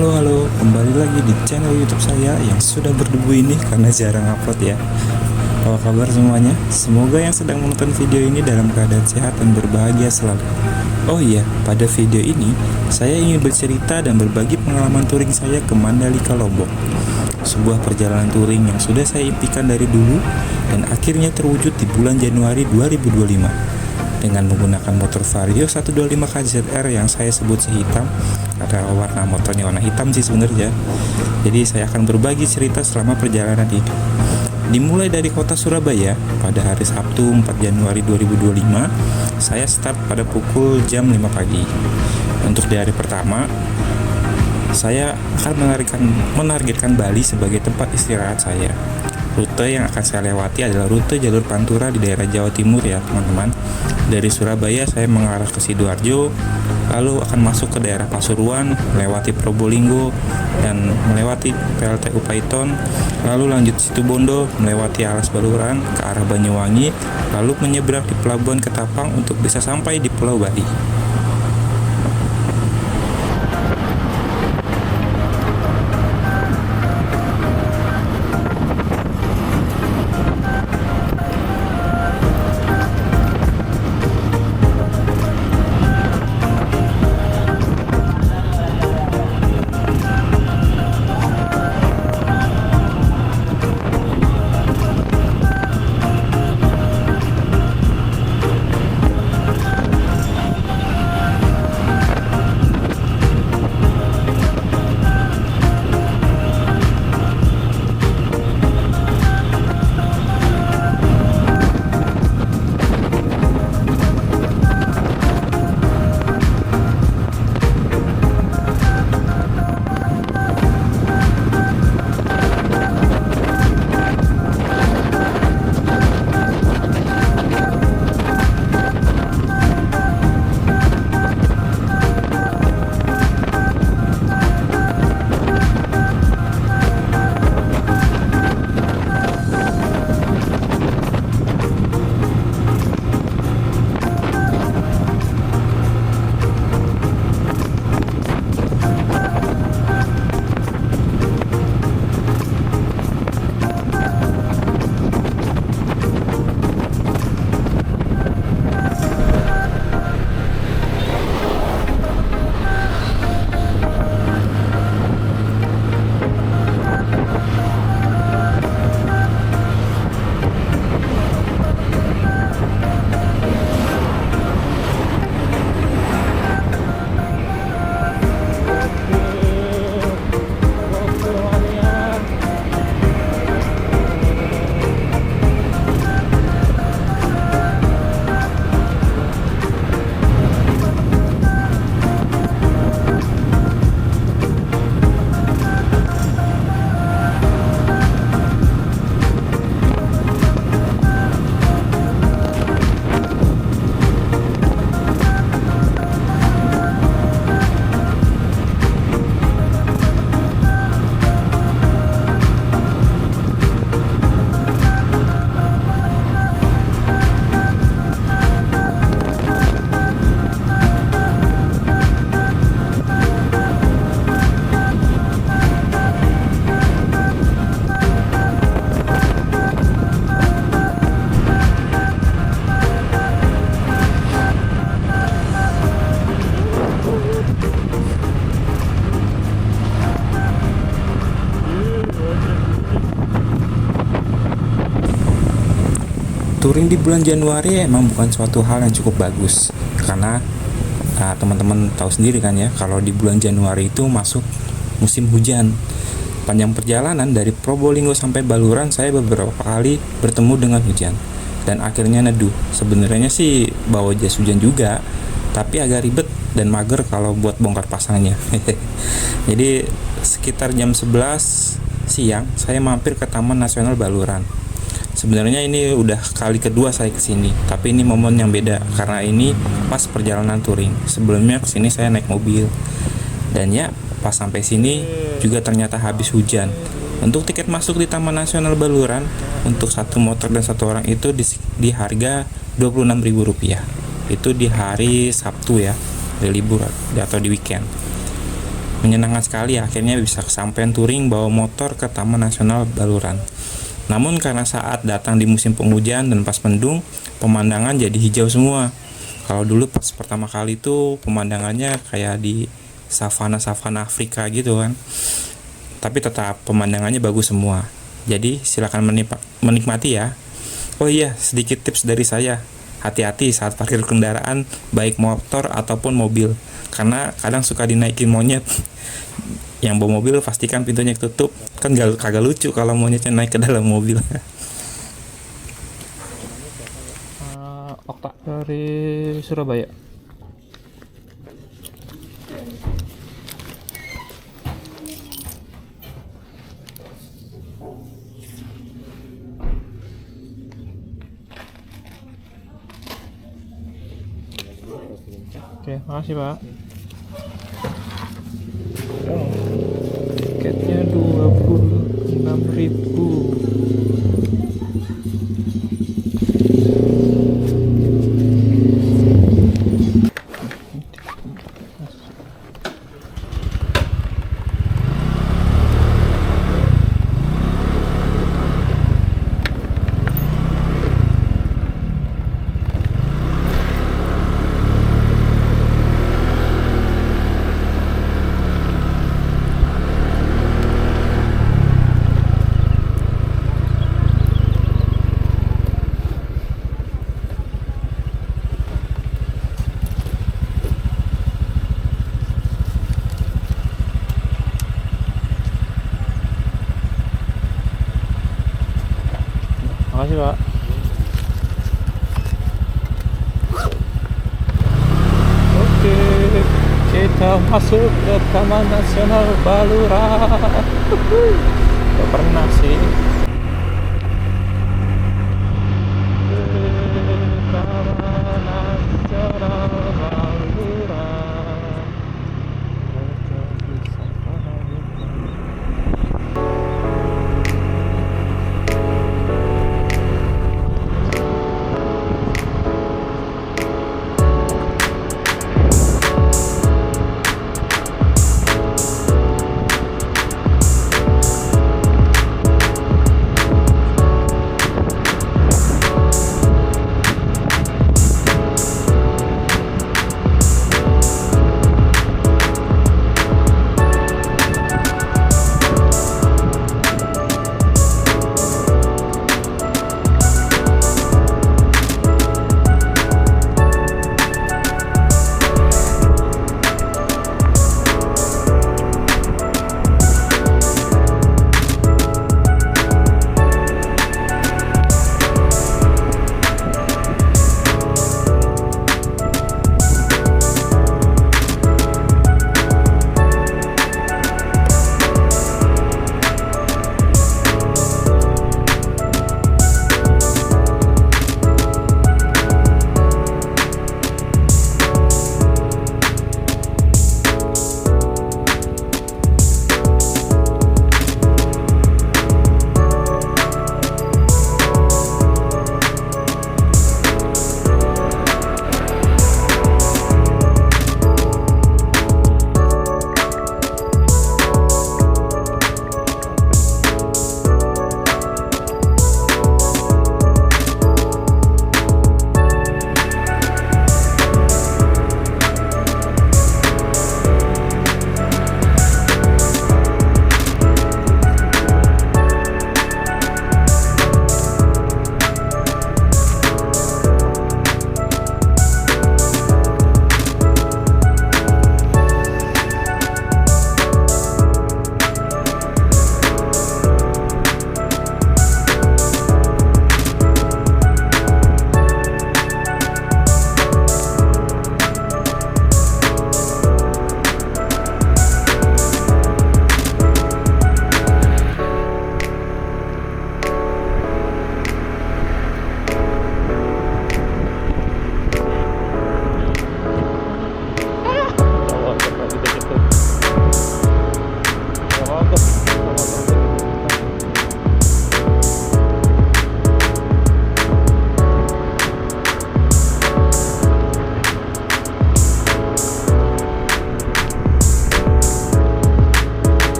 Halo, kembali lagi di channel YouTube saya yang sudah berdebu ini karena jarang upload ya. Apa kabar semuanya? Semoga yang sedang menonton video ini dalam keadaan sehat dan berbahagia selalu. Oh iya, pada video ini saya ingin bercerita dan berbagi pengalaman touring saya ke Mandalika, Lombok. Sebuah perjalanan touring yang sudah saya impikan dari dulu dan akhirnya terwujud di bulan Januari 2025. Dengan menggunakan motor Vario 125 KZR yang saya sebut si hitam karena warna motornya warna hitam sih sebenarnya. Jadi saya akan berbagi cerita selama perjalanan ini. Dimulai dari kota Surabaya pada hari Sabtu 4 Januari 2025, saya start pada pukul jam 5 pagi. Untuk di hari pertama, saya akan menargetkan Bali sebagai tempat istirahat saya. Rute yang akan saya lewati adalah rute jalur Pantura di daerah Jawa Timur ya teman-teman. Dari Surabaya saya mengarah ke Sidoarjo, lalu akan masuk ke daerah Pasuruan, melewati Probolinggo dan melewati PLTU Paiton, lalu lanjut Situbondo, melewati Alas Baluran ke arah Banyuwangi, lalu menyeberang di Pelabuhan Ketapang untuk bisa sampai di Pulau Bali. Touring di bulan Januari emang bukan suatu hal yang cukup bagus karena teman-teman tahu sendiri kan ya, kalau di bulan Januari itu masuk musim hujan. Panjang perjalanan dari Probolinggo sampai Baluran saya beberapa kali bertemu dengan hujan dan akhirnya neduh. Sebenarnya sih bawa jas hujan juga, tapi agak ribet dan mager kalau buat bongkar pasangnya. Jadi sekitar jam 11 siang saya mampir ke Taman Nasional Baluran. Sebenarnya ini udah kali kedua saya kesini, tapi ini momen yang beda karena ini pas perjalanan touring. Sebelumnya kesini saya naik mobil, dan ya pas sampai sini juga ternyata habis hujan. Untuk tiket masuk di Taman Nasional Baluran untuk satu motor dan satu orang itu di harga Rp26.000. Itu di hari Sabtu ya, di libur atau di weekend. Menyenangkan sekali, akhirnya bisa kesampaian touring bawa motor ke Taman Nasional Baluran. Namun karena saat datang di musim penghujan dan pas mendung, pemandangan jadi hijau semua. Kalau dulu pas pertama kali itu pemandangannya kayak di savana-savana Afrika gitu kan. Tapi tetap pemandangannya bagus semua. Jadi silakan menikmati ya. Oh iya, sedikit tips dari saya. Hati-hati saat parkir kendaraan, baik motor ataupun mobil. Karena kadang suka dinaikin monyet. Yang bawa mobil pastikan pintunya tutup. Kan kagak lucu kalau monyetnya naik ke dalam mobil. Okta dari Surabaya. Oke, makasih Pak. Tiketnya 26.000. Makasih Pak. Oke, kita masuk ke Taman Nasional Baluran. Gak pernah sih. Taman Nasional Baluran.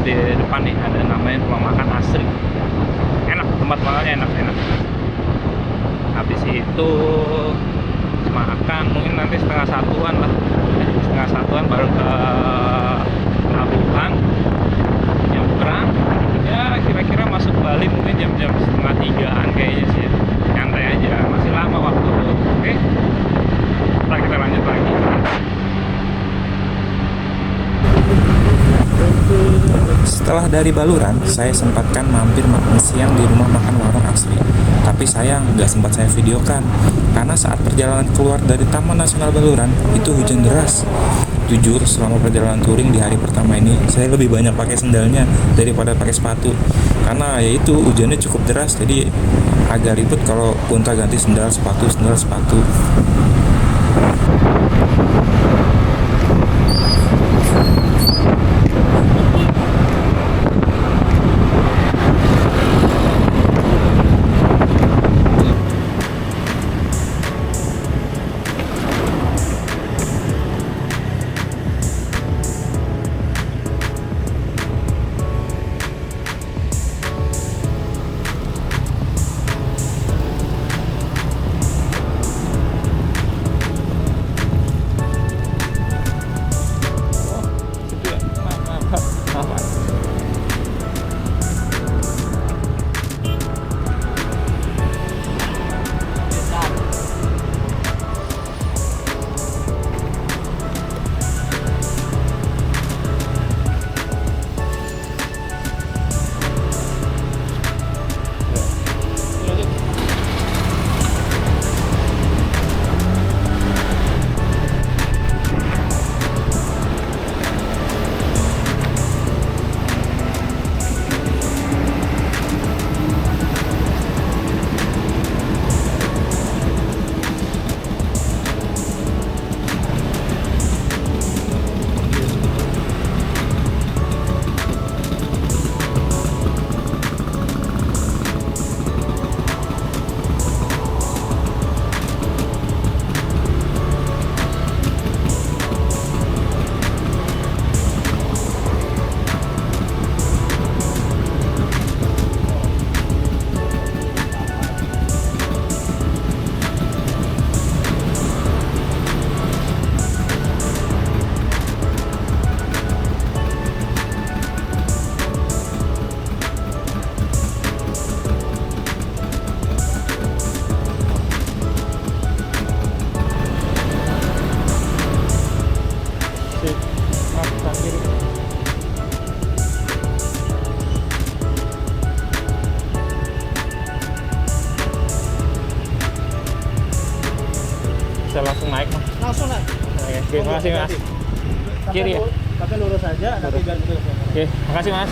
di depan nih ada namanya rumah makan Asri. Enak, tempat makannya enak. Habis itu makan mungkin nanti setengah satuan lah, baru ke pelabuhan nyebrang. Ya kira-kira masuk Bali mungkin jam-jam setengah 3-an kayaknya sih, nyantai aja, masih lama waktu. Oke, kita lanjut lagi. Setelah dari Baluran, saya sempatkan mampir makan siang di rumah makan warung Asri. Tapi sayang, nggak sempat saya videokan, karena saat perjalanan keluar dari Taman Nasional Baluran, itu hujan deras. Jujur, selama perjalanan touring di hari pertama ini, saya lebih banyak pakai sendalnya daripada pakai sepatu. Karena ya itu, hujannya cukup deras, jadi agak ribet kalau gonta ganti sendal sepatu. Bisa langsung naik mas? Langsung naik. Oke, terima kasih mas. Kiri ya? Tapi lurus aja, nanti biar betul. Oke, makasih mas.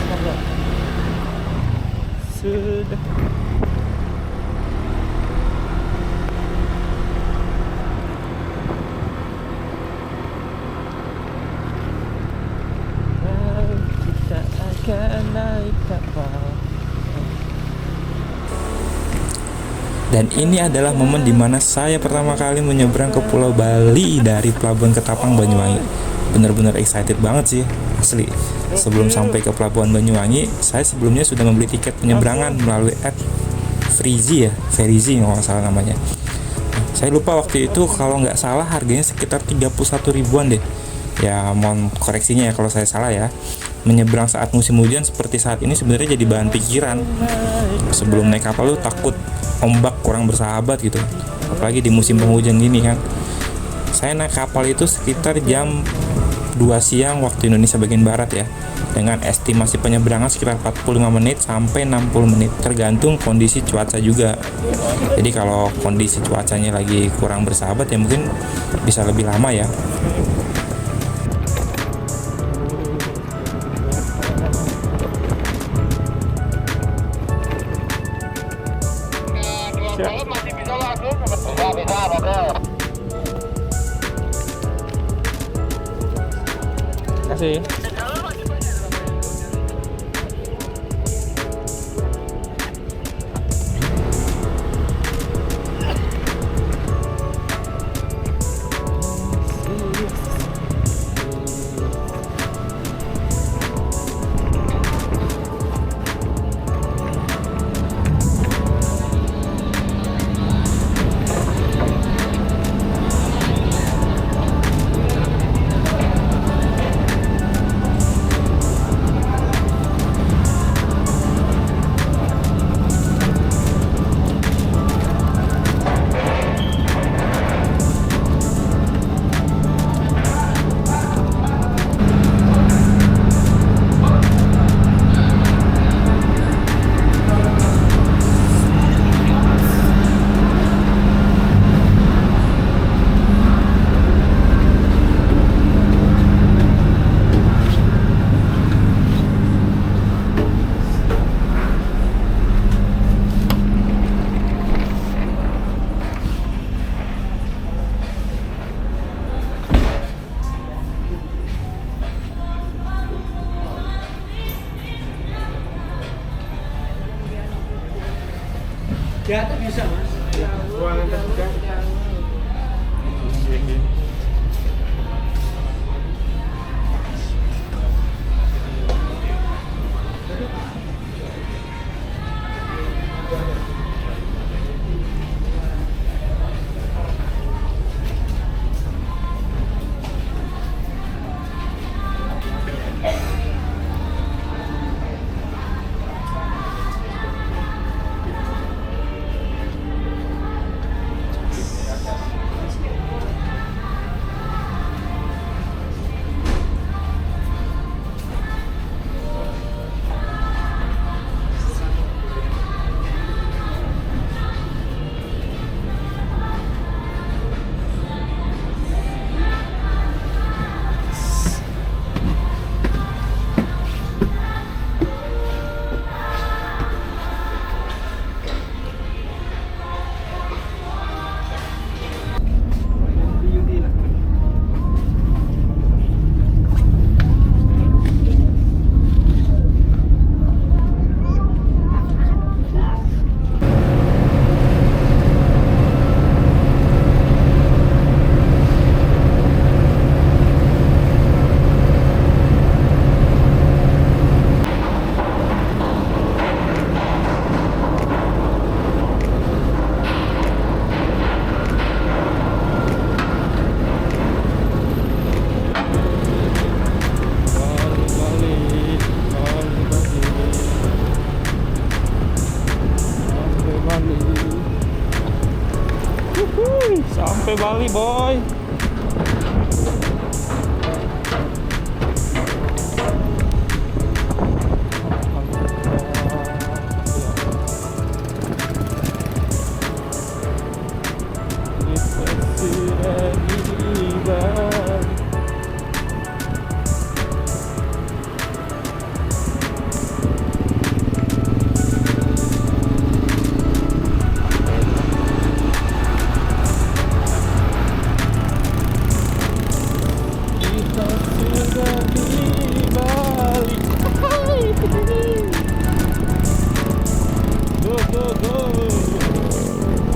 Sudah. Kita akan naik kapal. Dan ini adalah momen dimana saya pertama kali menyeberang ke Pulau Bali dari Pelabuhan Ketapang, Banyuwangi. Bener-bener excited banget sih, asli. Sebelum sampai ke Pelabuhan Banyuwangi, saya sebelumnya sudah membeli tiket penyeberangan melalui app Freezy nggak salah namanya. Saya lupa waktu itu, kalau nggak salah harganya sekitar 31 ribuan deh. Ya mohon koreksinya ya kalau saya salah ya. Menyeberang saat musim hujan seperti saat ini sebenarnya jadi bahan pikiran. Sebelum naik kapal lu takut ombak kurang bersahabat gitu, apalagi di musim penghujan gini kan. Saya naik kapal itu sekitar jam 2 siang waktu Indonesia bagian barat ya, dengan estimasi penyeberangan sekitar 45 menit sampai 60 menit tergantung kondisi cuaca juga. Jadi kalau kondisi cuacanya lagi kurang bersahabat ya mungkin bisa lebih lama ya. Masih bisa langsung? Bisa, oke. Kasih. Jatuh bisa mas. Ruangan terbuka. Sampai Bali boy.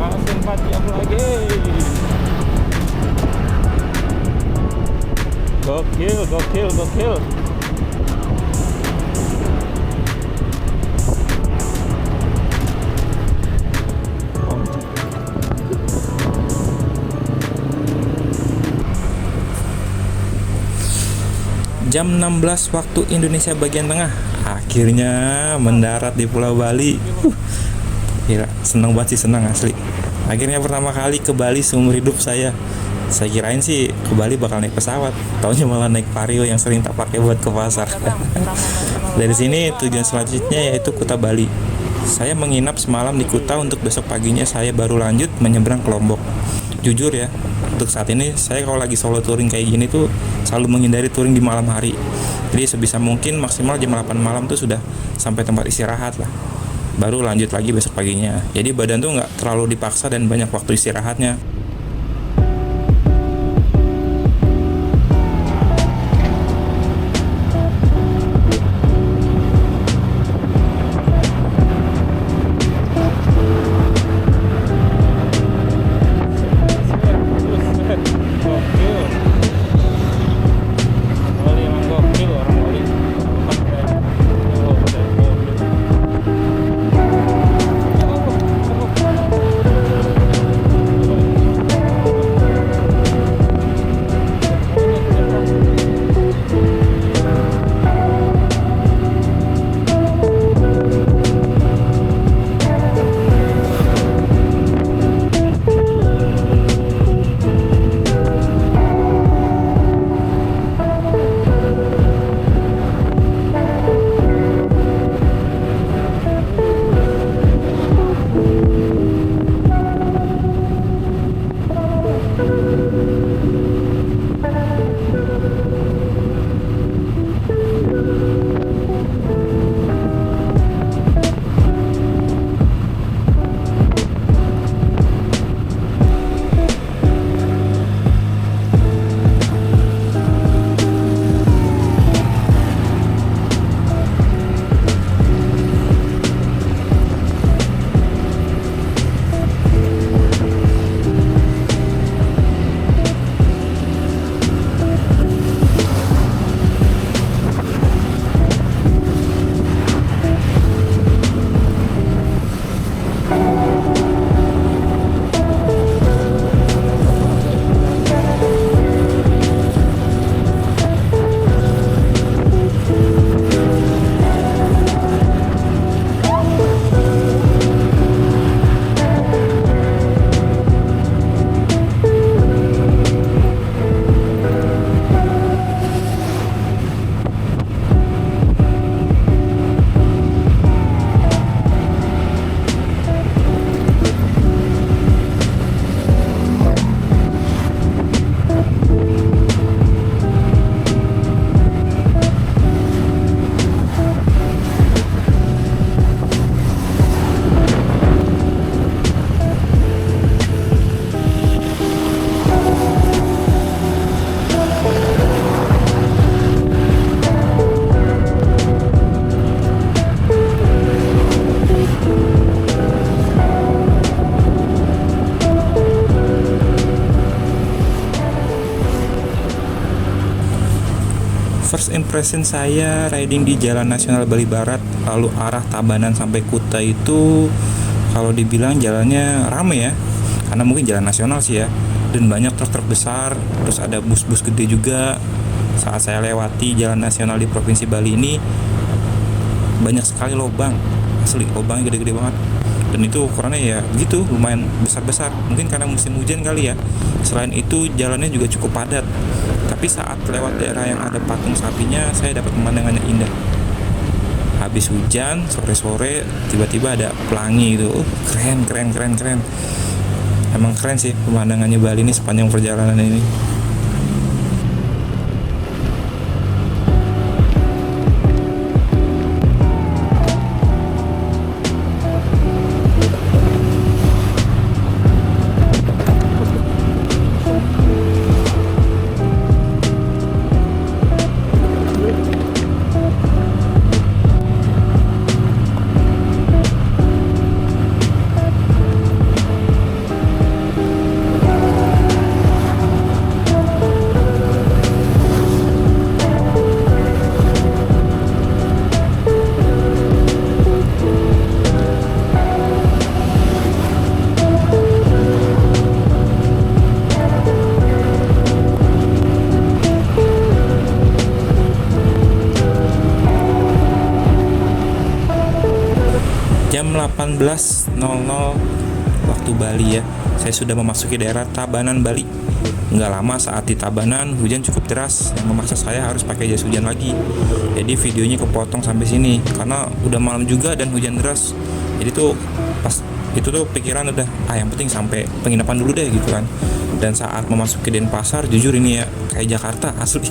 Masih 4 jam lagi. Gokil, gokil, gokil. Jam 16 waktu Indonesia bagian tengah, akhirnya mendarat di Pulau Bali. Gila, seneng banget sih, senang asli. Akhirnya pertama kali ke Bali seumur hidup saya. Saya kirain sih ke Bali bakal naik pesawat, taunya malah naik Vario yang sering tak pakai buat ke pasar. Dari sini tujuan selanjutnya yaitu Kuta Bali. Saya menginap semalam di Kuta untuk besok paginya saya baru lanjut menyeberang ke Lombok. Jujur ya, untuk saat ini saya kalau lagi solo touring kayak gini tuh selalu menghindari touring di malam hari. Jadi sebisa mungkin maksimal jam 8 malam tuh sudah sampai tempat istirahat lah, baru lanjut lagi besok paginya. Jadi badan tuh nggak terlalu dipaksa dan banyak waktu istirahatnya. first impression saya riding di Jalan Nasional Bali Barat lalu arah Tabanan sampai Kuta itu, kalau dibilang jalannya rame ya, karena mungkin jalan nasional sih ya, dan banyak truk-truk besar, terus ada bus-bus gede juga. Saat saya lewati jalan nasional di Provinsi Bali ini, banyak sekali lubang, asli lubangnya gede-gede banget, dan itu ukurannya ya gitu, lumayan besar-besar, mungkin karena musim hujan kali ya. Selain itu jalannya juga cukup padat, tapi saat lewat daerah yang ada patung sapinya, saya dapat pemandangannya indah. Habis hujan, sore-sore tiba-tiba ada pelangi gitu. Keren. Emang keren sih pemandangannya Bali ini sepanjang perjalanan ini. Jam 18.00 waktu Bali ya, saya sudah memasuki daerah Tabanan, Bali. Nggak lama saat di Tabanan, hujan cukup deras yang memaksa saya harus pakai jas hujan lagi. Jadi videonya kepotong sampai sini karena udah malam juga dan hujan deras. Jadi tuh pas itu tuh pikiran udah yang penting sampai penginapan dulu deh gitu kan. Dan saat memasuki Denpasar, jujur ini ya kayak Jakarta asli,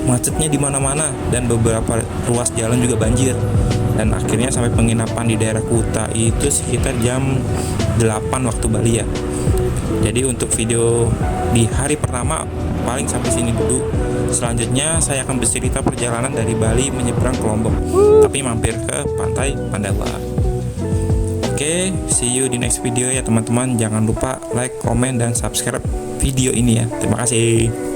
macetnya di mana-mana dan beberapa ruas jalan juga banjir. Dan akhirnya sampai penginapan di daerah Kuta itu sekitar jam 8 waktu Bali ya. Jadi untuk video di hari pertama paling sampai sini dulu. Selanjutnya saya akan bercerita perjalanan dari Bali menyeberang ke Lombok, tapi mampir ke pantai Pandawa. Oke, see you di next video ya teman-teman. Jangan lupa like, komen, dan subscribe video ini ya. Terima kasih.